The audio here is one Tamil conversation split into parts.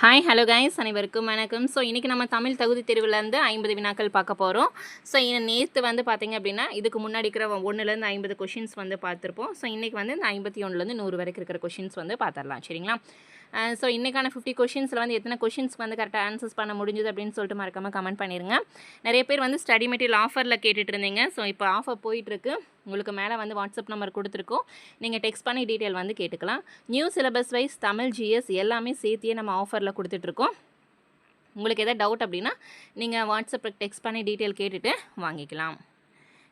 ஹாய் ஹலோ கைஸ், அனைவருக்கும் வணக்கம். ஸோ இன்றைக்கி நம்ம தமிழ் தகுதி தேர்வுலேருந்து 50 வினாக்கள் பார்க்க போகிறோம். ஸோ நேற்று வந்து பார்த்திங்க அப்படின்னா இதுக்கு முன்னாடி இருக்கிற 1லேருந்து 50 கொஷின்ஸ் வந்து பார்த்துருப்போம். ஸோ இன்றைக்கி வந்து இந்த 51லேருந்து 100 வரைக்கும் இருக்கிற கொஷின்ஸ் வந்து பார்த்துடலாம், சரிங்களா? ஸோ இன்றைக்கான 50 கொஷின்ஸில் வந்து எத்தனை கொஷின்ஸ் வந்து கரெக்டாக ஆன்சர்ஸ் பண்ண முடிஞ்சுது அப்படின்னு சொல்லிட்டு மறக்காமல் கமெண்ட் பண்ணிடுங்க. நிறைய பேர் வந்து ஸ்டடி மெட்டீரியல் ஆஃபரில் கேட்டுட்டு இருந்தீங்க. ஸோ இப்போ ஆஃபர் போயிட்டுருக்கு. உங்களுக்கு மேலே வந்து வாட்ஸ்அப் நம்பர் கொடுத்துருக்கோம். நீங்கள் டெக்ஸ்ட் பண்ணி டீட்டெயில் வந்து கேட்டுக்கலாம். New syllabus wise Tamil, GS எல்லாமே சேர்த்தியே நம்ம ஆஃபரில் கொடுத்துட்ருக்கோம். உங்களுக்கு எதாவது டவுட் அப்படின்னா நீங்கள் வாட்ஸ்அப்புக்கு டெக்ஸ்ட் பண்ணி டீட்டெயில் கேட்டுட்டு வாங்கிக்கலாம்.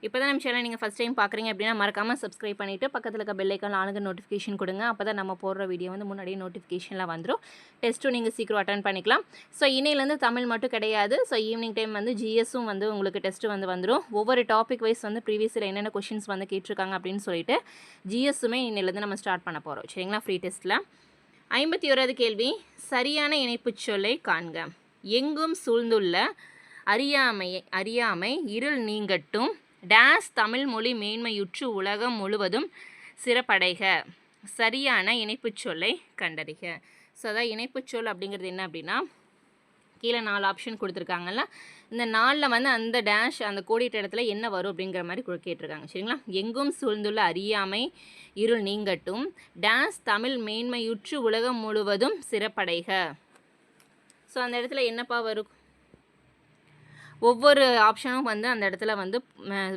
இப்போ தான் நம்ம சேனல் நீங்கள் ஃபஸ்ட் டைம் பார்க்குறீங்க அப்படின்னா மறக்காமல் சப்ஸ்கிரைப் பண்ணிவிட்டு பக்கத்தில் இருக்க பெல் ஐக்கான் ஆளுங்க நோட்டிஃபிகேஷன் கொடுங்க. அப்போ தான் நம்ம போடுற வீடியோ வந்து முன்னாடியே நோட்டிஃபிகேஷனில் வந்துடும். டெஸ்ட்டும் நீங்கள் சீக்கிரம் அட்டன் பண்ணிக்கலாம். ஸோ இன்னையிலேருந்து தமிழ் மட்டும் கிடையாது. ஸோ ஈவினிங் டைம் வந்து ஜிஎஸும் வந்து உங்களுக்கு டெஸ்ட்டு வந்து வந்துடும். ஒவ்வொரு டாபிக் வைஸ் வந்து ப்ரீவியஸில் என்னென்ன கொஷின்ஸ் வந்து கேட்டிருக்காங்க அப்படின்னு சொல்லிட்டு ஜிஎஸ்ஸுமே இன்னிலேருந்து நம்ம ஸ்டார்ட் பண்ண போகிறோம், சரிங்களா? ஃப்ரீ டெஸ்ட்டில் 51வது கேள்வி, சரியான இணைப்புச் சொல்லை காண்க. எங்கும் சூழ்ந்துள்ள அறியாமை இருள் நீங்கட்டும், டேஸ் தமிழ் மொழி மேன்மையுற்று உலகம் முழுவதும் சிறப்படைக. சரியான இணைப்புச் சொல்லை கண்டறிக. ஸோ அதான் இணைப்புச் சொல் அப்படிங்கிறது என்ன அப்படின்னா, கீழே 4 ஆப்ஷன் கொடுத்துருக்காங்கல்ல, இந்த 4ல் வந்து அந்த டேஷ் அந்த கோடிட்ட இடத்துல என்ன வரும் அப்படிங்கிற மாதிரி கேட்டிருக்காங்க, சரிங்களா? எங்கும் சூழ்ந்துள்ள அறியாமை இருள் நீங்கட்டும், டேஸ் தமிழ் மேன்மையுற்று உலகம் முழுவதும் சிறப்படைக. ஸோ அந்த இடத்துல என்னப்பா வரும்? ஒவ்வொரு ஆப்ஷனும் வந்து அந்த இடத்துல வந்து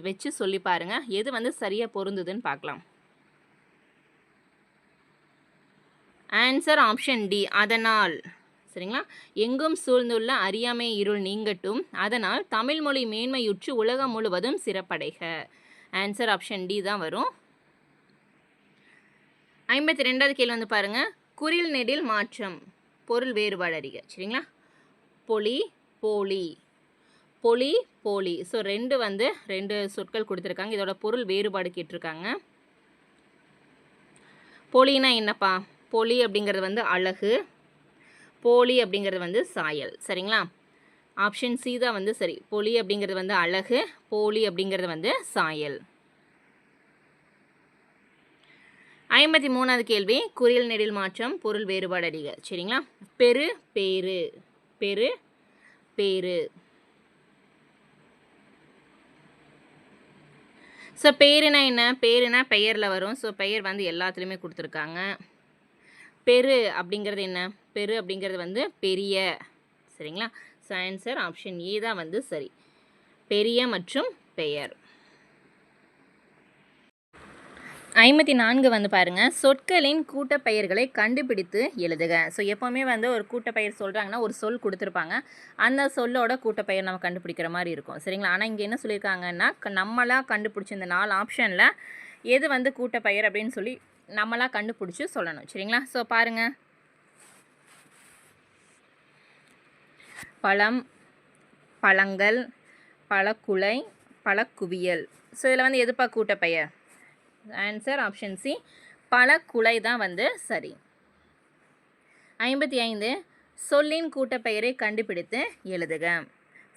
வச்சு சொல்லி பாருங்கள், எது வந்து சரியாக பொருந்துதுன்னு பார்க்கலாம். ஆன்சர் ஆப்ஷன் டி, அதனால். சரிங்களா? எங்கும் சூழ்ந்துள்ள அறியாமை இருள் நீங்கட்டும், அதனால் தமிழ் மொழி மேன்மையுற்று உலகம் முழுவதும் சிறப்படைக. ஆன்சர் ஆப்ஷன் டி தான் வரும். 52வது கேள்வி வந்து பாருங்கள், குறில் நெடில் மாற்றம் பொருள் வேறுபாடு அறிக. சரிங்களா? பொலி போலி, பொலி போலி. ஸோ ரெண்டு சொற்கள் கொடுத்துருக்காங்க. இதோட பொருள் வேறுபாடு கேட்டிருக்காங்க. பொலினா என்னப்பா? பொலி அப்படிங்கிறது வந்து அழகு, போலி அப்படிங்கிறது வந்து சாயல், சரிங்களா? ஆப்ஷன் சி தான் வந்து சரி. பொலி அப்படிங்கிறது வந்து அழகு, போலி அப்படிங்கிறது வந்து சாயல். 53வது கேள்வி, குறில் நெடில் மாற்றம் பொருள் வேறுபாடு அறிக. சரிங்களா? பெரு பேரு, பெரு பேரு. ஸோ பேருனா என்ன? பேருனா பெயரில் வரும். ஸோ பெயர் வந்து எல்லாத்துலேயுமே கொடுத்துருக்காங்க. பெரு அப்படிங்கிறது என்ன? பெரு அப்படிங்கிறது வந்து பெரிய, சரிங்களா? ஸோ ஆன்சர் ஆப்ஷன் ஏ தான் வந்து சரி, பெரிய மற்றும் பெயர். 54 வந்து பாருங்கள், சொற்களின் கூட்டப்பெயர்களை கண்டுபிடித்து எழுதுக. ஸோ எப்போவுமே வந்து ஒரு கூட்டப்பெயர் சொல்கிறாங்கன்னா ஒரு சொல் கொடுத்துருப்பாங்க, அந்த சொல்லோட கூட்டப்பெயர் நம்ம கண்டுபிடிக்கிற மாதிரி இருக்கும், சரிங்களா? ஆனால் இங்கே என்ன சொல்லியிருக்காங்கன்னா, நம்மளாக கண்டுபிடிச்சி இந்த 4 ஆப்ஷனில் எது வந்து கூட்டப்பெயர் அப்படின்னு சொல்லி நம்மளாக கண்டுபிடிச்சி சொல்லணும், சரிங்களா? ஸோ பாருங்கள், பழம், பழங்கள், பழக்குலை, பழக்குவியல். ஸோ இதில் வந்து எதுப்பா கூட்டப்பெயர்? ஆன்சர் ஆப்ஷன் சி, பழக்குலை தான் வந்து சரி. 55, சொல்லின் கூட்டப்பெயரை கண்டுபிடித்து எழுதுக.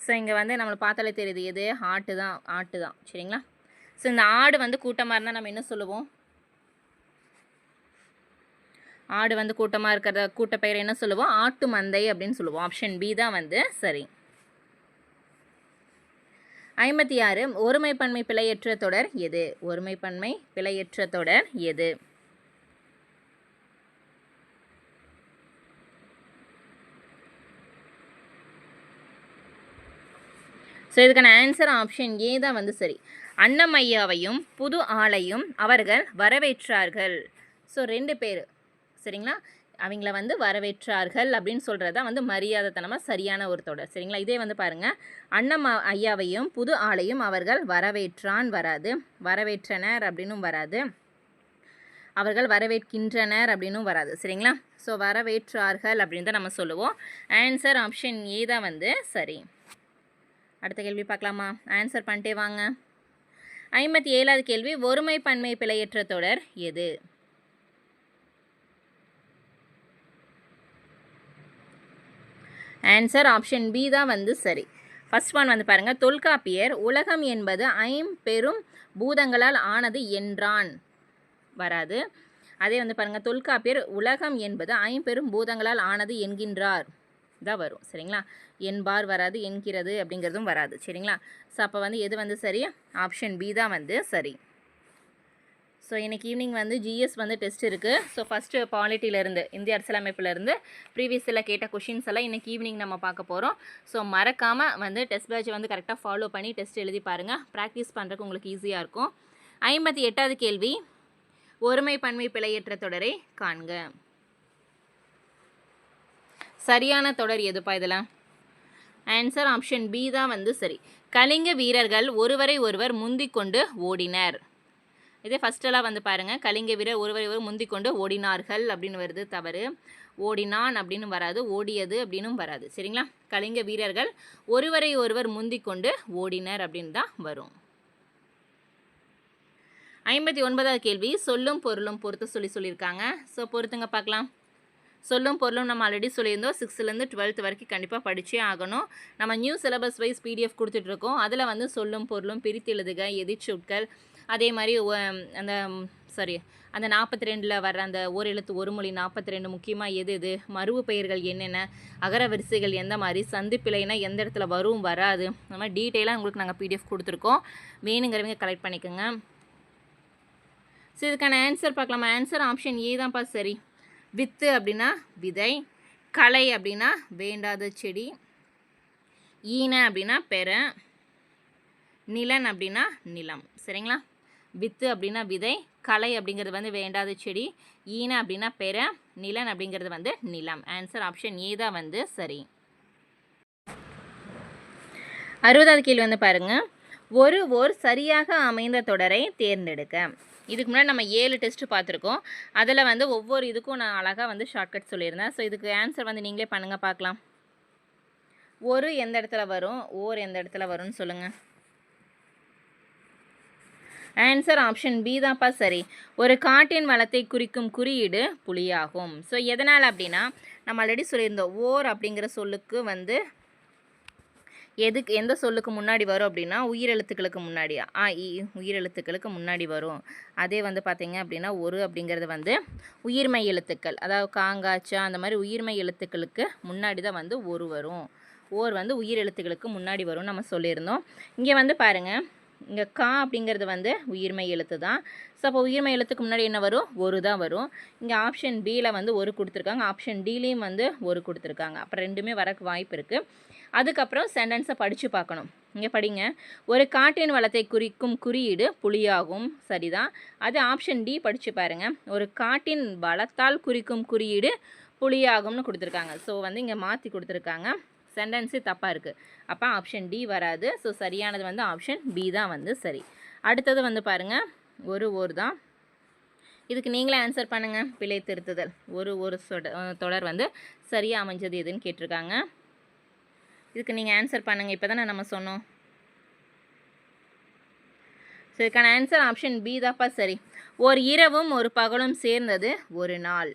ஸோ இங்கே வந்து நம்மளை பார்த்தாலே தெரியுது, எது? ஆட்டு தான், சரிங்களா? ஸோ இந்த ஆடு வந்து கூட்டமாக இருந்தால் நம்ம என்ன சொல்லுவோம்? ஆடு வந்து கூட்டமாக இருக்கிற கூட்டப்பெயர் என்ன சொல்லுவோம்? ஆட்டு மந்தை அப்படின்னு சொல்லுவோம். ஆப்ஷன் பி தான் வந்து சரி. 56, ஒருமைப்பன்மை பிழையற்ற தொடர் எது? ஒருமைப்பன்மை பிழையற்ற தொடர் எது? ஸோ இதுக்கான ஆன்சர் ஆப்ஷன் ஏ தான் வந்து சரி. அன்னமையாவையும் புது ஆளையும் அவர்கள் வரவேற்றார்கள். ஸோ 2 பேர், சரிங்களா? அவங்கள வந்து வரவேற்றார்கள் அப்படின்னு சொல்கிறது தான் வந்து மரியாதைத்தனமாக சரியான ஒரு தொடர், சரிங்களா? இதே வந்து பாருங்கள், அண்ணம் ஐயாவையும் புது ஆளையும் அவர்கள் வரவேற்றான் வராது, வரவேற்றனர் அப்படின்னும் வராது, அவர்கள் வரவேற்கின்றனர் அப்படின்னும் வராது, சரிங்களா? ஸோ வரவேற்றார்கள் அப்படின்னு தான் நம்ம சொல்லுவோம். ஆன்சர் ஆப்ஷன் ஏ தான் வந்து சரி. அடுத்த கேள்வி பார்க்கலாமா? ஆன்சர் பண்ணிட்டே வாங்க. 57வது கேள்வி, ஒருமை பன்மை பிழையற்ற தொடர் எது? ஆன்சர் ஆப்ஷன் பி தான் வந்து சரி. ஃபர்ஸ்ட் ஒன் வந்து பாருங்கள், தொல்காப்பியர் உலகம் என்பது 5 பெரும் பூதங்களால் ஆனது என்றான், வராது. அதே வந்து பாருங்கள், தொல்காப்பியர் உலகம் என்பது ஐம்பெரும் பூதங்களால் ஆனது என்கின்றார் தான் வரும். சரிங்களா, என்பார் வராது, என்கிறது அப்படிங்கிறதும் வராது. சரிங்களா, ஸோ அப்போ வந்து எது வந்து சரி? ஆப்ஷன் பி தான் வந்து சரி. ஸோ இன்றைக்கி ஈவினிங் வந்து ஜிஎஸ் வந்து டெஸ்ட் இருக்குது. ஸோ ஃபஸ்ட்டு பாலிட்டியிலேருந்து, இந்திய அரசியலமைப்புலேருந்து ப்ரீவியஸில் கேட்ட கொஷின்ஸ் எல்லாம் இன்றைக்கி ஈவினிங் நம்ம பார்க்க போகிறோம். ஸோ மறக்காமல் வந்து டெஸ்ட் பேட்சை வந்து கரெக்டாக ஃபாலோ பண்ணி டெஸ்ட் எழுதி பாருங்கள். ப்ராக்டிஸ் பண்ணுறதுக்கு உங்களுக்கு ஈஸியாக இருக்கும். 58வது கேள்வி, ஒருமை பன்மை பிழையற்ற தொடரை காண்க. சரியான தொடர் எதுப்பா இதில்? ஆன்சர் ஆப்ஷன் பி தான் வந்து சரி. கலிங்க வீரர்கள் ஒருவரை ஒருவர் முந்திக் கொண்டு ஓடினர். இதே ஃபஸ்ட்டெல்லாம் வந்து பாருங்கள், கலிங்க வீரர் ஒருவரை ஒருவர் முந்திக் கொண்டு ஓடினார்கள் அப்படின்னு வருது, தவறு. ஓடினான் அப்படின்னு வராது, ஓடியது அப்படின்னும் வராது. சரிங்களா, கலிங்க வீரர்கள் ஒருவரை ஒருவர் முந்திக் கொண்டு ஓடினர் அப்படின்னு தான் வரும். 59வது கேள்வி, சொல்லும் பொருளும் பொறுத்து சொல்லியிருக்காங்க. ஸோ பொறுத்துங்க பார்க்கலாம். சொல்லும் பொருளும் நம்ம ஆல்ரெடி சொல்லியிருந்தோம். 6லேருந்து 12th வரைக்கும் கண்டிப்பாக படித்தே ஆகணும். நம்ம நியூ சிலபஸ் வைஸ் பிடிஎஃப் கொடுத்துட்ருக்கோம். அதில் வந்து சொல்லும் பொருளும் பிரித்து எழுதுக, எதிர்ச்சொற்கள், அதே மாதிரி அந்த 42ல் வர்ற அந்த ஓர் எழுத்து ஒரு மொழி 42 முக்கியமாக எது எது, மருவு பெயர்கள் என்னென்ன, அகர வரிசைகள் எந்த மாதிரி, சந்திப்பிழைனா எந்த இடத்துல வரும் வராது, அந்த மாதிரி டீட்டெயிலாக உங்களுக்கு நாங்கள் பிடிஎஃப் கொடுத்துருக்கோம். வேணுங்கிறவங்க கலெக்ட் பண்ணிக்கோங்க. ஸோ இதுக்கான ஆன்சர் பார்க்கலாமா? ஆன்சர் ஆப்ஷன் ஏ தான்ப்பா சரி. வித்து அப்படின்னா விதை, களை அப்படின்னா வேண்டாத செடி, ஈன அப்படின்னா பெற, நிலன் அப்படின்னா நிலம். சரிங்களா, வித்து அப்படின்னா விதை, களை அப்படிங்கிறது வந்து வேண்டாத செடி, ஈன அப்படின்னா பெற, நிலன் அப்படிங்கிறது வந்து நிலம். ஆன்சர் ஆப்ஷன் ஏ தான் வந்து சரி. 60வது கேள்வி வந்து பாருங்கள், ஓர் சரியாக அமைந்த தொடரை தேர்ந்தெடுக்க. இதுக்கு முன்னாடி நம்ம 7 டெஸ்ட்டு பார்த்துருக்கோம். அதில் வந்து ஒவ்வொரு இதுக்கும் நான் அழகாக வந்து ஷார்ட்கட் சொல்லியிருந்தேன். ஸோ இதுக்கு ஆன்சர் வந்து நீங்களே பண்ணுங்கள் பார்க்கலாம். ஒரு எந்த இடத்துல வரும், ஓர் எந்த இடத்துல வரும்னு சொல்லுங்கள். ஆன்சர் ஆப்ஷன் பி தான்ப்பா சரி. ஒரு காட்டின் வளத்தை குறிக்கும் குறியீடு புலியாகும். ஸோ எதனால் அப்படின்னா, நம்ம ஆல்ரெடி சொல்லியிருந்தோம், ஓர் அப்படிங்கிற சொல்லுக்கு வந்து எந்த சொல்லுக்கு முன்னாடி வரும் அப்படின்னா, உயிரெழுத்துக்களுக்கு முன்னாடி, ஆ இ உயிரெழுத்துக்களுக்கு முன்னாடி வரும். அதே வந்து பார்த்திங்க அப்படின்னா, ஒரு அப்படிங்கிறது வந்து உயிர்மை எழுத்துக்கள், அதாவது காங்காச்சா அந்த மாதிரி உயிர்மை எழுத்துக்களுக்கு முன்னாடி தான் வந்து ஒரு வரும். ஓர் வந்து உயிர் எழுத்துக்களுக்கு முன்னாடி வரும்னு நம்ம சொல்லியிருந்தோம். இங்கே வந்து பாருங்கள், இங்கே கா அப்படிங்கிறது வந்து உயிர்மை எழுத்து தான். ஸோ அப்போ உயிர்மை எழுத்துக்கு முன்னாடி என்ன வரும்? ஒரு தான் வரும். இங்கே ஆப்ஷன் பியில் வந்து ஒரு கொடுத்துருக்காங்க, ஆப்ஷன் டிலையும் வந்து ஒரு கொடுத்துருக்காங்க. அப்புறம் ரெண்டுமே வரக்கு வாய்ப்பு இருக்குது. அதுக்கப்புறம் சென்டென்ஸை படித்து பார்க்கணும். இங்கே படிங்க, ஒரு காட்டின் வளத்தை குறிக்கும் குறியீடு புலியாகும். சரிதான். அது ஆப்ஷன் டி படித்து பாருங்கள், ஒரு காட்டின் வளத்தால் குறிக்கும் குறியீடு புலியாகும்னு கொடுத்துருக்காங்க. ஸோ வந்து இங்கே மாற்றி கொடுத்துருக்காங்க, சென்டென்ஸு தப்பாக இருக்குது. அப்போ ஆப்ஷன் டி வராது. ஸோ சரியானது வந்து ஆப்ஷன் பி தான் வந்து சரி. அடுத்தது வந்து பாருங்கள், ஓர் தான். இதுக்கு நீங்களே ஆன்சர் பண்ணுங்கள். பிழை திருத்துதல், ஒரு தொடர் வந்து சரியாக அமைஞ்சது எதுன்னு கேட்டிருக்காங்க. இதுக்கு நீங்கள் ஆன்சர் பண்ணுங்கள். இப்போ தானே நம்ம சொன்னோம். ஸோ இதுக்கான ஆன்சர் ஆப்ஷன் பி தான்ப்பா சரி. ஒரு இரவும் ஒரு பகலும் சேர்ந்தது ஒரு நாள்.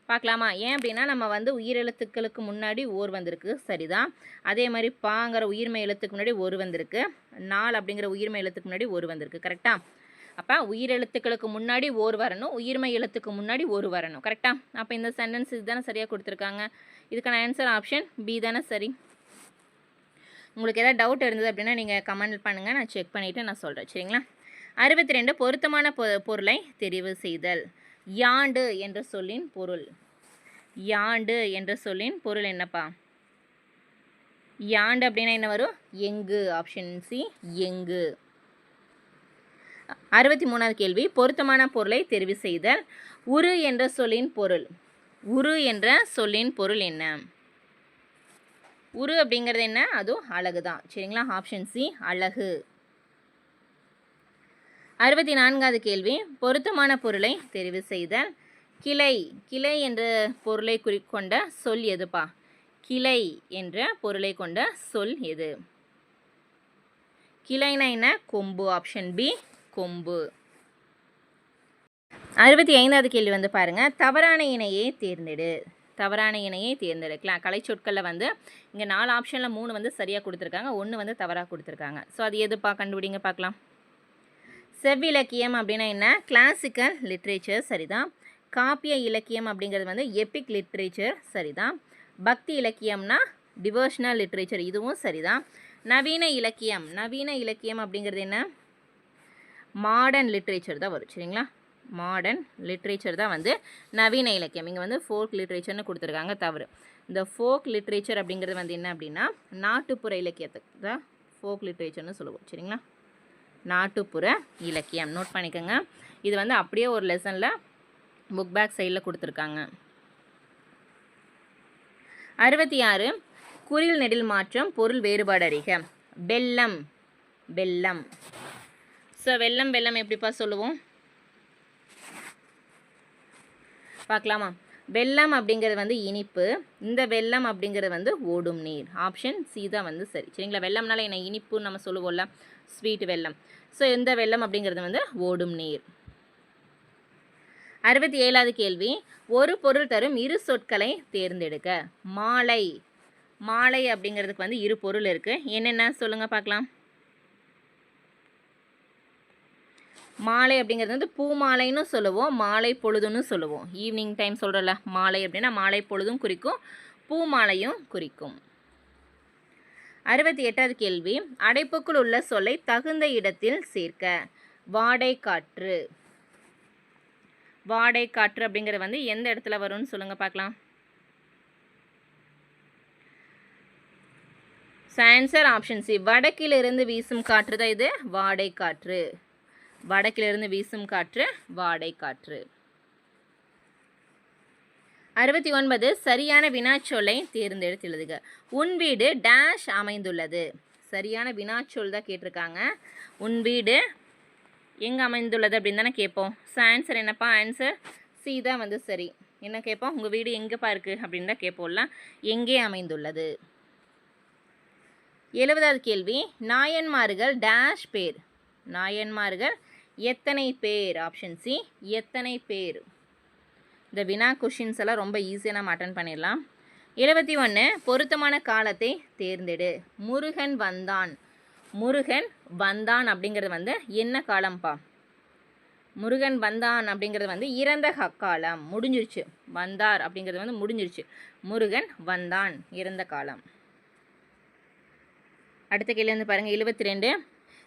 பார்க்கலாமா? ஏன் அப்படின்னா, நம்ம வந்து உயிரெழுத்துக்களுக்கு முன்னாடி ஓர் வந்திருக்கு, சரிதான். அதே மாதிரி பாங்கிற உயிர்மை எழுத்துக்கு முன்னாடி ஒரு வந்திருக்கு, நாள் அப்படிங்கிற உயிர்மை எழுத்துக்கு முன்னாடி ஒரு வந்திருக்கு, கரெக்டாக? அப்போ உயிரெழுத்துக்களுக்கு முன்னாடி ஓர் வரணும், உயிர்மை எழுத்துக்கு முன்னாடி ஒரு வரணும், கரெக்டாக? அப்போ இந்த சென்டென்ஸ் இதுதானே சரியாக கொடுத்துருக்காங்க. இதுக்கான ஆன்சர் ஆப்ஷன் பி தானே சரி. உங்களுக்கு எதாவது டவுட் இருந்தது அப்படின்னா நீங்கள் கமெண்ட் பண்ணுங்கள், நான் செக் பண்ணிவிட்டு நான் சொல்கிறேன். சரிங்களா, 62 பொருத்தமான பொருளை தெரிவு செய்தல். யாண்டு என்ற சொல்லின் பொருள். யாண்டு என்ற சொல்லின் பொருள் என்னப்பா? யாண்டு அப்படின்னா என்ன வரும்? எங்கு. ஆப்ஷன் சி எங்கு. 63வது கேள்வி, பொருத்தமான பொருளை தெரிவு செய்தல். உரு என்ற சொல்லின் பொருள். உரு என்ற சொல்லின் பொருள் என்ன? உரு அப்படிங்கிறது என்ன? அதுவும் அழகு தான். சரிங்களா, ஆப்ஷன் சி அழகு. 64வது கேள்வி, பொருத்தமான பொருளை தெரிவு செய்தல். கிளை. கிளை என்ற பொருளை கொண்ட சொல் எதுப்பா? கிளை என்ற பொருளை கொண்ட சொல் எது? கிளைனா என்ன? கொம்பு. ஆப்ஷன் பி கொம்பு. 65வது கேள்வி வந்து பாருங்கள், தவறான இணையை தேர்ந்தெடு. தவறான இணையை தேர்ந்தெடுக்கலாம். கலை சொற்களில் வந்து இங்கே 4 ஆப்ஷனில் 3 வந்து சரியாக கொடுத்துருக்காங்க, 1 வந்து தவறாக கொடுத்துருக்காங்க. ஸோ அது எதுப்பா? கண்டுபிடிங்க பார்க்கலாம். செவ்விலக்கியம் அப்படின்னா என்ன? கிளாசிக்கல் லிட்ரேச்சர் சரிதான். காப்பிய இலக்கியம் அப்படிங்கிறது வந்து எபிக் லிட்ரேச்சர் சரிதான். பக்தி இலக்கியம்னா டிவோஷனல் லிட்ரேச்சர், இதுவும் சரிதான். நவீன இலக்கியம், நவீன இலக்கியம் அப்படிங்கிறது என்ன? மாடர்ன் லிட்ரேச்சர் தான் வரும் சரிங்களா. மாடர்ன் லிட்ரேச்சர் தான் வந்து நவீன இலக்கியம். இங்கே வந்து ஃபோக் லிட்ரேச்சர்னு கொடுத்துருக்காங்க, தவறு. இந்த ஃபோக் லிட்ரேச்சர் அப்படிங்கிறது வந்து என்ன அப்படின்னா நாட்டுப்புற இலக்கியத்துக்கு தான் ஃபோக் லிட்ரேச்சர்னு சொல்லுவோம் சரிங்களா. நாட்டுப்புற இலக்கியம் நோட் பண்ணிக்கோங்க. இது வந்து அப்படியே ஒரு லெசனில் புக் பேக் சைடில் கொடுத்துருக்காங்க. 66 குறில் நெடில் மாற்றம் பொருள் வேறுபாடு அறிக. வெல்லம், வெல்லம். ஸோ வெல்லம் வெல்லம் எப்படிப்பா சொல்லுவோம் பார்க்கலாமா. வெல்லம் அப்படிங்கிறது வந்து இனிப்பு, இந்த வெல்லம் அப்படிங்கிறது வந்து ஓடும் நீர். ஆப்ஷன் சி தான் வந்து சரி சரிங்களா. வெல்லம்னால என்ன? இனிப்புன்னு நம்ம சொல்லுவோம்ல, ஸ்வீட் வெல்லம். ஸோ இந்த வெல்லம் அப்படிங்கிறது வந்து ஓடும் நீர். 67வது கேள்வி, ஒரு பொருள் தரும் இரு சொற்களை தேர்ந்தெடுக்க. மாலை, மாலை அப்படிங்கிறதுக்கு வந்து இரு பொருள் இருக்குது. என்னென்ன சொல்லுங்கள் பார்க்கலாம். மாலை அப்படிங்கிறது வந்து பூ மாலைன்னு சொல்லுவோம், மாலை பொழுதுன்னு சொல்லுவோம். ஈவினிங் டைம் சொல்கிறல மாலை அப்படின்னா மாலை பொழுதும் குறிக்கும், பூ மாலையும் குறிக்கும். 68வது கேள்வி, அடைப்புக்குள் உள்ள சொல்லை தகுந்த இடத்தில் சேர்க்க. வாடை காற்று, வாடை காற்று அப்படிங்கிறது வந்து எந்த இடத்துல வரும்னு சொல்லுங்கள் பார்க்கலாம். ஆன்சர் ஆப்ஷன் சி, வடக்கிலிருந்து வீசும் காற்று தான் இது வாடை காற்று. வடக்கிலிருந்து வீசும் காற்று வாடை காற்று. 69 சரியான வினாச்சொல்லை தேர்ந்தெடுத்து எழுதுக. உன் வீடு டேஷ் அமைந்துள்ளது. சரியான வினாச்சொல் தான் கேட்டிருக்காங்க. உன் வீடு எங்கே அமைந்துள்ளது அப்படின்னு தானே கேட்போம். ஸோ ஆன்சர் என்னப்பா? ஆன்சர் சி தான் வந்து சரி. என்ன கேட்போம்? உங்கள் வீடு எங்கேப்பா இருக்குது அப்படின்னு தான் கேட்போம்ல, எங்கே அமைந்துள்ளது. 70வது கேள்வி, நாயன்மார்கள் டேஷ் பேர். நாயன்மார்கள் எத்தனை பேர்? ஆப்ஷன் சி, எத்தனை பேர். இந்த வினா கொஷின்ஸ் எல்லாம் ரொம்ப ஈஸியாக நம்ம அட்டன் பண்ணிடலாம். 71 பொருத்தமான காலத்தை தேர்ந்தெடு. முருகன் வந்தான். முருகன் வந்தான் அப்படிங்கிறது வந்து என்ன காலம்ப்பா? முருகன் வந்தான் அப்படிங்கிறது வந்து இறந்த காலம், முடிஞ்சிருச்சு. வந்தார் அப்படிங்கிறது வந்து முடிஞ்சிருச்சு. முருகன் வந்தான் இறந்த காலம். அடுத்த கேள்வி வந்து பாருங்கள். 72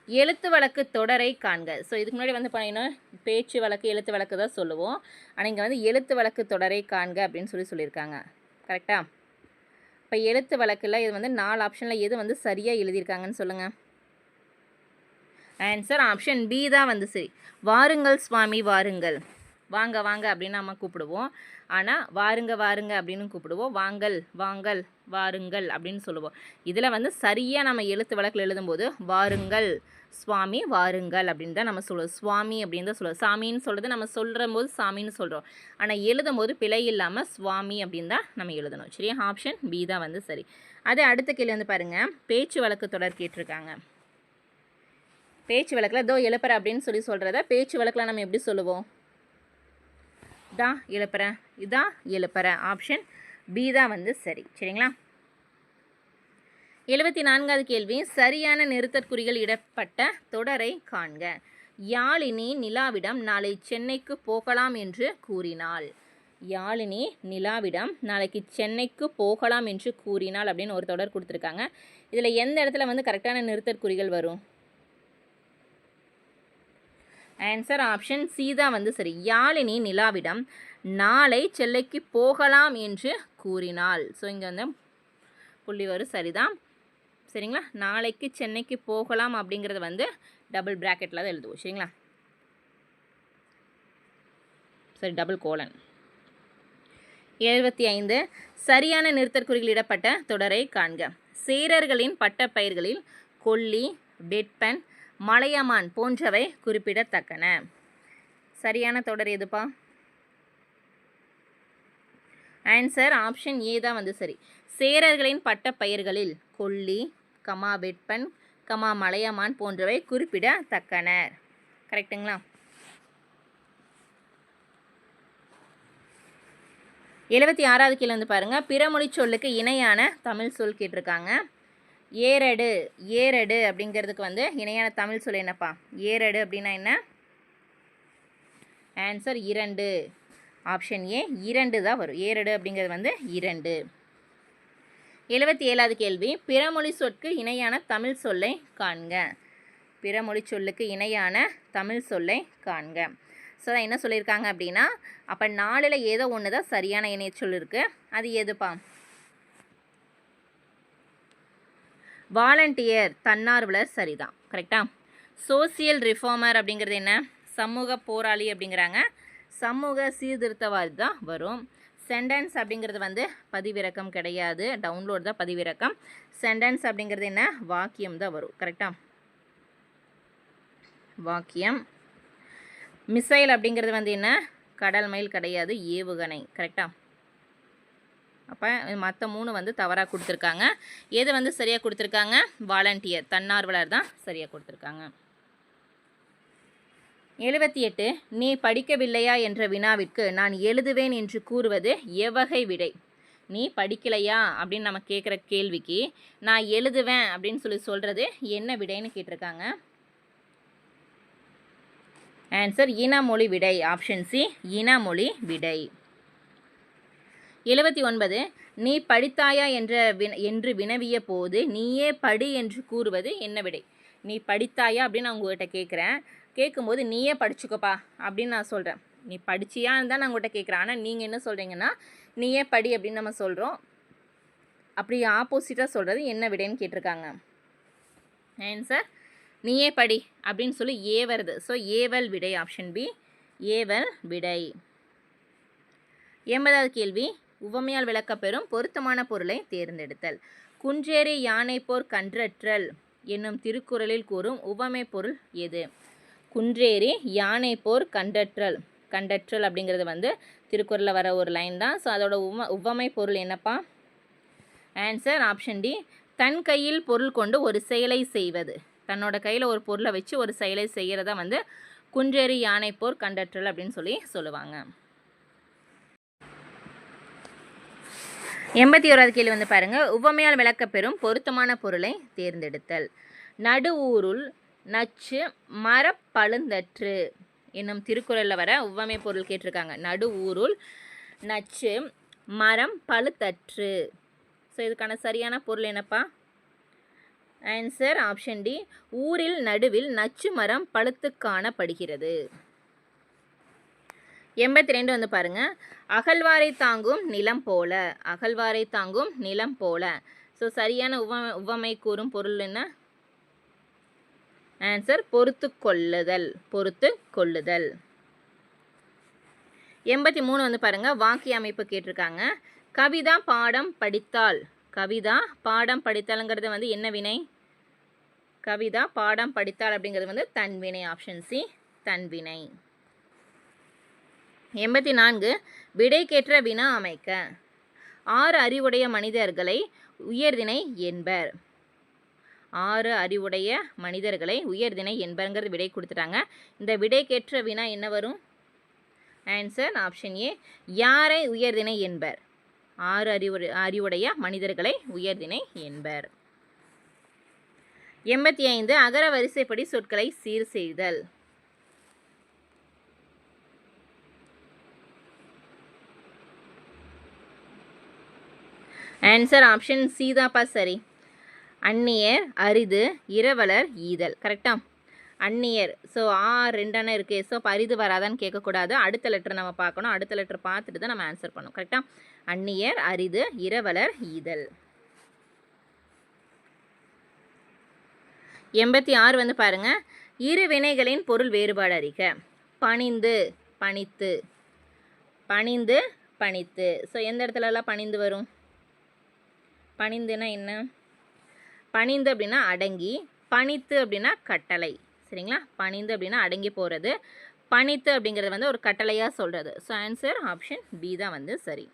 எழுத்து வழக்கு தொடரை காண்க. ஸோ இதுக்கு முன்னாடி வந்து பார்த்தீங்கன்னா பேச்சு வழக்கு எழுத்து வழக்கு தான் சொல்லுவோம், ஆனால் இங்கே வந்து எழுத்து வழக்கு தொடரை காண்க அப்படின்னு சொல்லியிருக்காங்க. கரெக்டாக? இப்போ எழுத்து வழக்கில் இது வந்து 4 ஆப்ஷனில் எது வந்து சரியாக எழுதியிருக்காங்கன்னு சொல்லுங்கள். ஆன்சர் ஆப்ஷன் பி தான் வந்து சரி. வாருங்கள் சுவாமி வாருங்கள், வாங்க வாங்க அப்படின்னு நம்ம கூப்பிடுவோம். ஆனால் வாருங்க வாருங்க அப்படின்னு கூப்பிடுவோம். வாங்கல் வாங்கல் வாருங்கள் அப்படின்னு சொல்லுவோம். இதில் வந்து சரியாக நம்ம எழுத்து வழக்கில் எழுதும்போது வாருங்கள் சுவாமி வாருங்கள் அப்படின்னு தான் நம்ம சொல்லுவோம். சுவாமி அப்படின்னு தான் சொல்லுவோம். சாமின்னு சொல்கிறது நம்ம சொல்கிற போது சாமின்னு சொல்கிறோம், ஆனால் எழுதும் போது பிழை இல்லாமல் சுவாமி அப்படின்னு தான் நம்ம எழுதணும். சரியா? ஆப்ஷன் பி தான் வந்து சரி. அதே அடுத்த கேள்வி வந்து பாருங்கள். பேச்சு வழக்கு தொடர் கேட்டிருக்காங்க. பேச்சு வழக்கில் இதோ எழுப்புற அப்படின்னு சொல்கிறத பேச்சு வழக்கில் நம்ம எப்படி சொல்லுவோம்? இதான் எழுப்புறேன், இதான் எழுப்புறேன். ஆப்ஷன் பி தான் வந்து சரி. சரிங்களா? 74வது கேள்வி, சரியான நிறுத்தற்குறிகள் இடப்பட்ட தொடரை காண்க. யாழினி நிலாவிடம் நாளை சென்னைக்கு போகலாம் என்று கூறினாள். யாழினி நிலாவிடம் நாளைக்கு சென்னைக்கு போகலாம் என்று கூறினாள் அப்படின்னு ஒரு தொடர் கொடுத்துருக்காங்க. இதில் எந்த இடத்துல வந்து கரெக்டான நிறுத்தற்குறிகள் வரும்? ஆன்சர் ஆப்ஷன் சி தான் வந்து சரி. யாழினி நிலாவிடம் நாளை சென்னைக்கு போகலாம் என்று கூறினாள். ஸோ இங்கே வந்து புள்ளி வரும், சரிதான். சரிங்களா? நாளைக்கு சென்னைக்கு போகலாம் அப்படிங்கிறது வந்து டபுள் ப்ராக்கெட்டில் தான் எழுதுவோம். சரிங்களா? சரி, டபுள் கோலன். 75 சரியான நிறுத்தற்குறிகள் இடப்பட்ட தொடரை காண்க. சேரர்களின் பட்டப்பயிர்களில் கொல்லி, வெட்பன், மலையமான் போன்றவை குறிப்பிடத்தக்கன. சரியான தொடர் எதுப்பா? ஆன்சர் ஆப்ஷன் ஏ தான் வந்து சரி. சேரர்களின் பட்டப்பயிர்களில் கொல்லி, வெட்பன், மலையமான் போன்றவை குறிப்பிடத்தக்கன. கரெக்டுங்களா? 76வது கேள்வி வந்து பாருங்கள். பிறமொழி சொல்லுக்கு இணையான தமிழ் சொல் கேட்டிருக்காங்க. ஏரடு. ஏரடு அப்படிங்கிறதுக்கு வந்து இணையான தமிழ் சொல் என்னப்பா? ஏரடு அப்படின்னா என்ன? ஆன்சர் 2. ஆப்ஷன் ஏ 2 தான் வரும். ஏரடு அப்படிங்கிறது வந்து 2. 77வது கேள்வி, பிறமொழி சொற்கு இணையான தமிழ் சொல்லை காண்க. பிறமொழி சொல்லுக்கு இணையான தமிழ் சொல்லை காண்க. ஸோ என்ன சொல்லியிருக்காங்க அப்படின்னா, அப்போ 4ல் ஏதோ ஒன்று தான் சரியான இணைய சொல் இருக்குது. அது எதுப்பா? வாலண்டியர், தன்னார்வலர், சரிதான். கரெக்டா? சோசியல் ரிஃபார்மர் அப்படிங்கிறது என்ன? சமூக போராளி அப்படிங்கிறாங்க. சமூக சீர்திருத்தவாதி தான் வரும். சென்டென்ஸ் அப்படிங்கிறது வந்து பதிவிறக்கம் கிடையாது, டவுன்லோட் தான் பதிவிறக்கம். சென்டென்ஸ் அப்படிங்கிறது என்ன? வாக்கியம் தான் வரும். கரெக்டா? வாக்கியம். மிசைல் அப்படிங்கிறது வந்து என்ன? கடல் மயில் கிடையாது, ஏவுகணை. கரெக்டா? அப்போ மற்ற 3 வந்து தவறாக கொடுத்துருக்காங்க. எது வந்து சரியாக கொடுத்துருக்காங்க? வாலண்டியர், தன்னார்வலர் தான் சரியாக கொடுத்துருக்காங்க. 78, நீ படிக்கவில்லையா என்ற வினாவிற்கு நான் எழுதுவேன் என்று கூறுவது எவ்வகை விடை? நீ படிக்கலையா அப்படின்னு நம்ம கேட்குற கேள்விக்கு நான் எழுதுவேன் அப்படின்னு சொல்கிறது என்ன விடைன்னு கேட்டிருக்காங்க. ஆன்சர் இனமொழி விடை. ஆப்ஷன் சி, இனமொழி விடை. 79, நீ படித்தாயா என்று வினவிய போது நீயே படி என்று கூறுவது என்ன விடை? நீ படித்தாயா அப்படின்னு நான் உங்கள்கிட்ட கேட்குறேன். கேட்கும்போது நீயே படிச்சுக்கோப்பா அப்படின்னு நான் சொல்கிறேன். நீ படிச்சியான்னு தான் நான் உங்கள்கிட்ட கேட்குறேன். ஆனால் நீங்கள் என்ன சொல்கிறீங்கன்னா நீயே படி அப்படின்னு நம்ம சொல்கிறோம். அப்படி ஆப்போசிட்டாக சொல்கிறது என்ன விடைன்னு கேட்டிருக்காங்க. ஆன்சர் நீயே படி அப்படின்னு சொல்லி ஏ வருது. ஸோ ஏவல் விடை. ஆப்ஷன் பி, ஏவல் விடை. 80வது கேள்வி, உவமையால் விளக்கப்பெறும் பொருத்தமான பொருளை தேர்ந்தெடுத்தல். குன்றேறி யானை போர் கன்றற்றல் என்னும் திருக்குறளில் கூறும் உவமை பொருள் எது? குன்றேறி யானை போர் கன்றற்றல். கன்றற்றல் அப்படிங்கிறது வந்து திருக்குறளில் வர ஒரு லைன் தான். ஸோ அதோட உவமை பொருள் என்னப்பா? ஆன்சர் ஆப்ஷன் டி, தன் கையில் பொருள் கொண்டு ஒரு செயலை செய்வது. தன்னோட கையில் ஒரு பொருளை வச்சு ஒரு செயலை செய்கிறதா வந்து குன்றேறி யானை போர் கன்றற்றல் அப்படின்னு சொல்லுவாங்க. 81வது கேள்வி வந்து பாருங்கள், உவமையால் விளக்கப்பெறும் பொருத்தமான பொருளை தேர்ந்தெடுத்தல். நடு ஊருள் நச்சு மரப்பழுந்தற்று என்னும் திருக்குறளில் வர உவமை பொருள் கேட்டிருக்காங்க. நடு ஊருள் நச்சு மரம் பழுத்தற்று. ஸோ இதுக்கான சரியான பொருள் என்னப்பா? ஆன்சர் ஆப்ஷன் டி, ஊரில் நடுவில் நச்சு மரம் பழுத்து காணப்படுகிறது. 82 வந்து பாருங்கள், அகழ்வாரை தாங்கும் நிலம் போல. அகழ்வாரை தாங்கும் நிலம் போல. ஸோ சரியான உவமை கூறும் பொருள் என்ன? ஆன்சர் பொறுத்து கொள்ளுதல். பொறுத்து கொள்ளுதல். 83 வந்து பாருங்கள், வாக்கிய அமைப்பு கேட்டிருக்காங்க. கவிதா பாடம் படித்தால். கவிதா பாடம் படித்தாலுங்கிறது வந்து என்ன வினை? கவிதா பாடம் படித்தால் அப்படிங்கிறது வந்து தன்வினை. ஆப்ஷன் சி, தன்வினை. 84, விடைக்கேற்ற வினா அமைக்க. 6 அறிவுடைய மனிதர்களை உயர்திணை என்பர். 6 அறிவுடைய மனிதர்களை உயர்திணை என்பர்ங்கிறது விடை கொடுத்துட்டாங்க. இந்த விடைக்கேற்ற வினா என்ன வரும்? ஆன்சர் ஆப்ஷன் ஏ, யாரை உயர்திணை என்பர்? 6 அறிவுடைய மனிதர்களை உயர்திணை என்பர். 85, அகர வரிசைப்படி சொற்களை சீர் செய்தல். ஆன்சர் ஆப்ஷன் சி தான்ப்பா சரி. அந்நியர், அரிது, இரவலர், ஈதல். கரெக்டா? அந்நியர். ஸோ 2 இருக்குது. ஸோ இப்போ அரிது வராதான்னு கேட்கக்கூடாது. அடுத்த லெட்டர் நம்ம பார்க்கணும். அடுத்த லெட்டர் பார்த்துட்டு தான் நம்ம ஆன்சர் பண்ணணும். கரெக்டா? அந்நியர், அரிது, இரவலர், ஈதல். 86 வந்து பாருங்கள், இரு வினைகளின் பொருள் வேறுபாடு அறிக. பணிந்து, பணித்து. பணிந்து, பணித்து. ஸோ எந்த இடத்துலலாம் பணிந்து வரும்? பணிந்துனா என்ன? பணிந்து அப்படின்னா அடங்கி, பணித்து அப்படின்னா கட்டளை. சரிங்களா? பணிந்து அப்படின்னா அடங்கி போகிறது, பணித்து அப்படிங்கிறது வந்து ஒரு கட்டளையாக சொல்கிறது. ஸோ ஆன்சர் ஆப்ஷன் பி தான் வந்து சரி.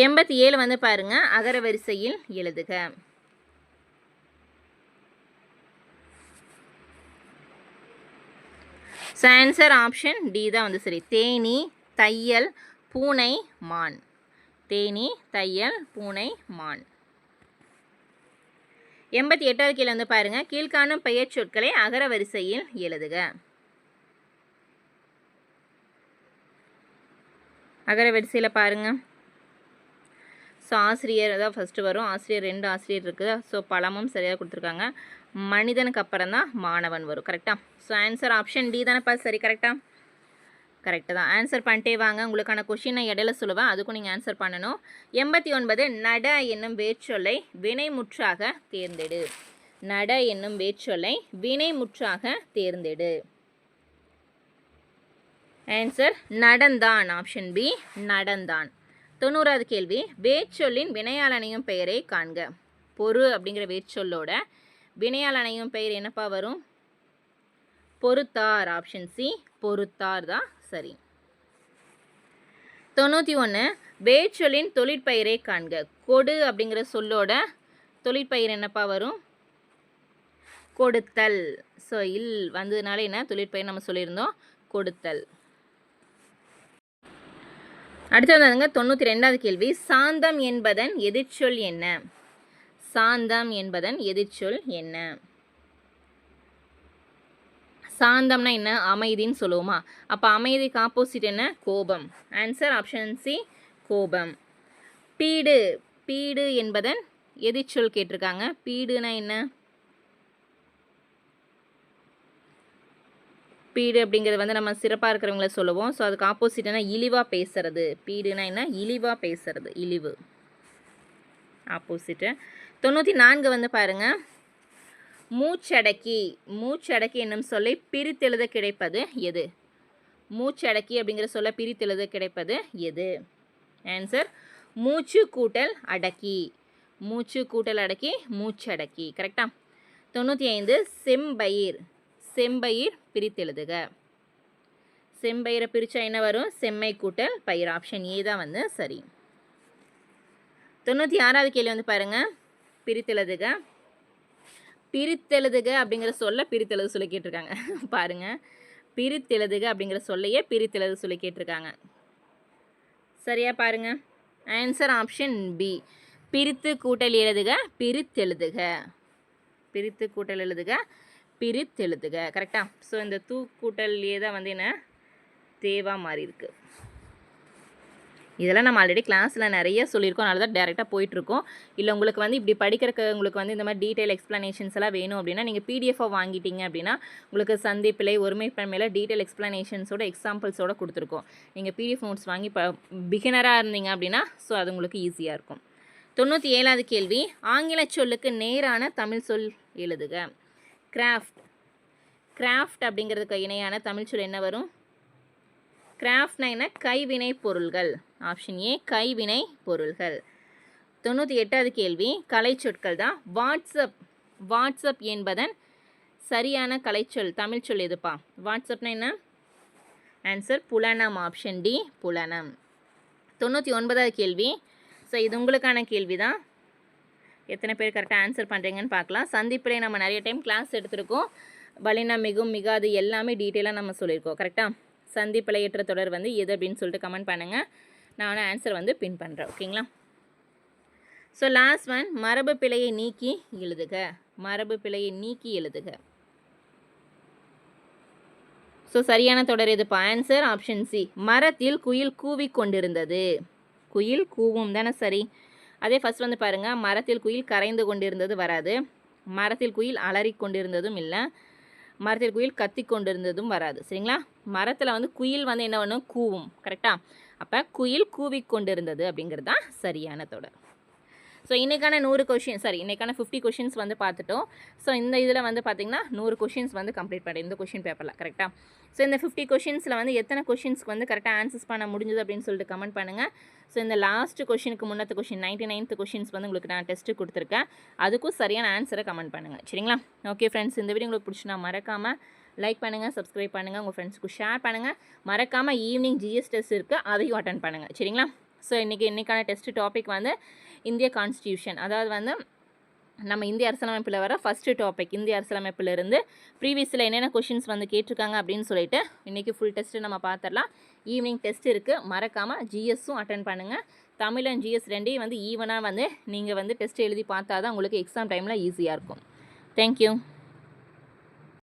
87 வந்து பாருங்கள், அகர வரிசையில் எழுதுக. ஸோ ஆன்சர் ஆப்ஷன் டி தான் வந்து சரி. தேனி, தையல், பூனை, மான். தேனி, தையல், பூனை, மான். 88வது கேள்வி வந்து பாருங்க, கீழ்காணும் பெயர் சொற்களை அகர வரிசையில் எழுதுக. அகர வரிசையில் பாருங்க. ஸோ ஆசிரியர் தான் ஃபஸ்ட்டு வரும். ஆசிரியர் 2 ஆசிரியர் இருக்குது. ஸோ பழமும் சரியாக கொடுத்துருக்காங்க. மனிதனுக்கு அப்புறம் தான் மாணவன் வரும். கரெக்டாக? ஸோ ஆன்சர் ஆப்ஷன் டி தானேப்பா சரி. கரெக்டாக? கரெக்டு தான். ஆன்சர் பண்ணிட்டே வாங்க. உங்களுக்கான கொஷின் நான் இடையில சொல்லுவேன், அதுக்கும் நீங்கள் ஆன்சர் பண்ணணும். 89 நட என்னும் வேர்ச்சொல்லை வினைமுற்றாக தேர்ந்தெடு. நட என்னும் வேர்ச்சொல்லை வினைமுற்றாக தேர்ந்தெடு. ஆன்சர் நடந்தான். ஆப்ஷன் பி நடந்தான். 90வது கேள்வி, வேர்ச்சொல்லின் வினையாளனையும் பெயரை காண்க. பொறு அப்படிங்கிற வேர்ச்சொல்லோட வினையாளனையும் பெயர் என்னப்பா வரும்? பொறுத்தார். ஆப்ஷன் சி பொறுத்தார் தான் சரி. 91 வேர்ச்சொல்லின் தொழிற்பெயரை காண்க. கொடு அப்படிங்கிற சொல்லோட தொழிற்பெயர் என்னப்பா வரும்? கொடுத்தல். ஸோ இல் வந்ததுனால என்ன தொழிற்பெயர் நம்ம சொல்லியிருந்தோம்? கொடுத்தல். அடுத்து வந்தாங்க 92வது கேள்வி, சாந்தம் என்பதன் எதிர்ச்சொல் என்ன? சாந்தம் என்பதன் எதிர்ச்சொல் என்ன? சாந்தம்னா என்ன? அமைதின்னு சொல்லுவோமா? அப்போ அமைதிக்கு ஆப்போசிட் என்ன? கோபம். ஆன்சர் ஆப்ஷன் சி கோபம். பீடு. பீடு என்பதன் எதிர்ச்சொல் கேட்டிருக்காங்க. பீடுனா என்ன? பீடு அப்படிங்கிறது வந்து நம்ம சிறப்பாக இருக்கிறவங்கள சொல்லுவோம். ஸோ அதுக்கு ஆப்போசிட் என்ன? இழிவாக பேசுறது. பீடுனா என்ன? இழிவாக பேசுறது. இழிவு ஆப்போசிட்டு. 94 வந்து பாருங்கள், மூச்சடக்கி. மூச்சடக்கி என்னும் சொல்லை பிரித்தெழுத கிடைப்பது எது? மூச்சடக்கி அப்படிங்கிற சொல்ல பிரித்தெழுத கிடைப்பது எது? ஆன்சர் மூச்சு கூட்டல் அடக்கி. மூச்சு கூட்டல் அடக்கி மூச்சடக்கி. கரெக்டா? 95 செம்பயிர். செம்பயிர் பிரித்தெழுதுக. செம்பயிரை பிரித்தா என்ன வரும்? செம்மை கூட்டல் பயிர். ஆப்ஷன் ஏ தான் வந்து சரி. 96வது கேள்வி வந்து பாருங்கள், பிரித்தெழுதுக. பிரித்தெழுதுக அப்படிங்கிற சொல்ல பிரித்தெழுது சொல்லி கேட்டிருக்காங்க. பாருங்கள், பிரித்தெழுதுக அப்படிங்கிற சொல்லையே பிரித்தெழுது சொல்லி கேட்டிருக்காங்க. சரியா பாருங்கள். ஆன்சர் ஆப்ஷன் பி பிரித்து கூட்டல் எழுதுக பிரித்தெழுதுக. பிரித்து கூட்டல் எழுதுக பிரித்தெழுதுக. கரெக்டா? ஸோ இந்த கூட்டல்லே தான் வந்து என்ன தேவா மாறி இருக்கு. இதெல்லாம் நம்ம ஆல்ரெடி கிளாஸில் நிறைய சொல்லியிருக்கோம். அதனால தான் டேரெக்டாக போயிட்டுருக்கோம். இல்லை உங்களுக்கு வந்து இப்படி படிக்கிறக்கு உங்களுக்கு வந்து இந்த மாதிரி டீட்டெயில் எக்ஸ்ப்ளனேஷன்ஸ் எல்லாம் வேணும் அப்படின்னா நீங்கள் பிடிஎஃபாக வாங்கிட்டீங்க அப்படின்னா உங்களுக்கு சந்தி பிழை ஒருமைப்பன்மையில் டீட்டெயில் எக்ஸ்ப்ளனேஷன்ஸோட எக்ஸாம்பிள்ஸோட கொடுத்துருக்கோம். நீங்கள் பிடிஎஃப் நோட்ஸ் வாங்கி பிகினராக இருந்தீங்க அப்படின்னா ஸோ அது உங்களுக்கு ஈஸியாக இருக்கும். 97வது கேள்வி, ஆங்கில சொல்லுக்கு நேரான தமிழ் சொல் எழுதுக. கிராஃப்ட். கிராஃப்ட் அப்படிங்கிறதுக்கு இணையான தமிழ் சொல் என்ன வரும்? கிராஃப்ட்னா என்ன? கைவினை பொருள்கள். ஆப்ஷன் ஏ கைவினை பொருள்கள். 98வது கேள்வி, கலை சொற்கள் தான். வாட்ஸ்அப். வாட்ஸ்அப் என்பதன் சரியான கலைச்சொல் தமிழ் சொல் எதுப்பா? வாட்ஸ்அப்னா என்ன? ஆன்சர் புலனம். ஆப்ஷன் டி புலனம். 99வது கேள்வி, ஸோ இது உங்களுக்கான கேள்வி தான். எத்தனை பேர் கரெக்டாக ஆன்சர் பண்ணுறீங்கன்னு பார்க்கலாம். சந்திப்பிலே நம்ம நிறைய டைம் கிளாஸ் எடுத்திருக்கோம். வலினா மிகும் மிகாது எல்லாமே டீட்டெயிலாக நம்ம சொல்லியிருக்கோம். கரெக்டாக? சந்திப்பிழையற்ற தொடர் வந்து எது அப்படின்னு சொல்லிட்டு கமெண்ட் பண்ணுங்கள். நான் ஆன்சர் வந்து பின் பண்ணுறேன். ஓகேங்களா? ஸோ லாஸ்ட் ஒன், மரபு பிழையை நீக்கி எழுதுக. மரபு பிழையை நீக்கி எழுதுக. ஸோ சரியான தொடர் எதுப்பா? ஆன்சர் ஆப்ஷன் சி மரத்தில் குயில் கூவி கொண்டிருந்தது. குயில் கூவும் தானே சரி. அதே ஃபஸ்ட் வந்து பாருங்கள், மரத்தில் குயில் கரைந்து கொண்டிருந்தது வராது. மரத்தில் குயில் அலறி கொண்டிருந்ததும் இல்லை. மரத்தில் குயில் கத்தி கொண்டிருந்ததும் வராது. சரிங்களா? மரத்தில் வந்து குயில் வந்து என்ன பண்ணும்? கூவும். கரெக்டாக? அப்போ குயில் கூவி கொண்டிருந்தது அப்படிங்கிறது தான் சரியான தொடர். ஸோ இன்றைக்கான 100 கொஷின் இன்றைக்கான 50 கொஷின்ஸ் வந்து பார்த்துட்டோம். ஸோ இந்த இதில் வந்து பார்த்திங்கன்னா 100 கொஷின்ஸ் வந்து கம்ப்ளீட் பண்ணி இந்த கொஷின் பேப்பரில். கரெக்டாக? ஸோ இந்த 50 கொஷின்ஸில் வந்து எத்தனை கொஷின்ஸ்க்கு வந்து கரெக்டாக ஆன்சர்ஸ் பண்ண முடிஞ்சது அப்படின்னு சொல்லிட்டு கமெண்ட் பண்ணுங்கள். ஸோ இந்த லாஸ்ட் கொஷினுக்கு முன்னத்து கொஷின் 99th கொஷின்ஸ் வந்து உங்களுக்கு நான் டெஸ்ட்டு கொடுத்துருக்கேன். அதுக்கும் சரியான ஆன்சரை கமெண்ட் பண்ணுங்கள். சரிங்களா? ஓகே ஃப்ரெண்ட்ஸ், இந்த வீடியோ உங்களுக்கு பிடிச்சினா மறக்காமல் லைக் பண்ணுங்கள், சப்ஸ்கிரைப் பண்ணுங்கள், உங்கள் ஃப்ரெண்ட்ஸ்க்கு ஷேர் பண்ணுங்கள். மறக்காமல் ஈவினிங் ஜிஎஸ் டெஸ்ட் இருக்குது, அதையும் அட்டன் பண்ணுங்கள். சரிங்களா? ஸோ இன்றைக்கான டெஸ்ட் டாபிக் வந்து இந்திய கான்ஸ்டியூஷன். அதாவது வந்து நம்ம இந்திய அரசியலமைப்பில் வர ஃபஸ்ட்டு டாபிக். இந்திய அரசியலமைப்பிலிருந்து ப்ரீவியஸில் என்னென்ன கொஷின்ஸ் வந்து கேட்டிருக்காங்க அப்படின்னு சொல்லிட்டு இன்றைக்கி ஃபுல் டெஸ்ட்டு நம்ம பார்த்துடலாம். ஈவினிங் டெஸ்ட் இருக்குது, மறக்காமல் ஜிஎஸ்ஸும் அட்டன் பண்ணுங்கள். தமிழ் அண்ட் ஜிஎஸ் ரெண்டையும் வந்து ஈவனாக வந்து நீங்கள் வந்து டெஸ்ட் எழுதி பார்த்தா தான் உங்களுக்கு எக்ஸாம் டைமில் ஈஸியாக இருக்கும். தேங்க்யூ.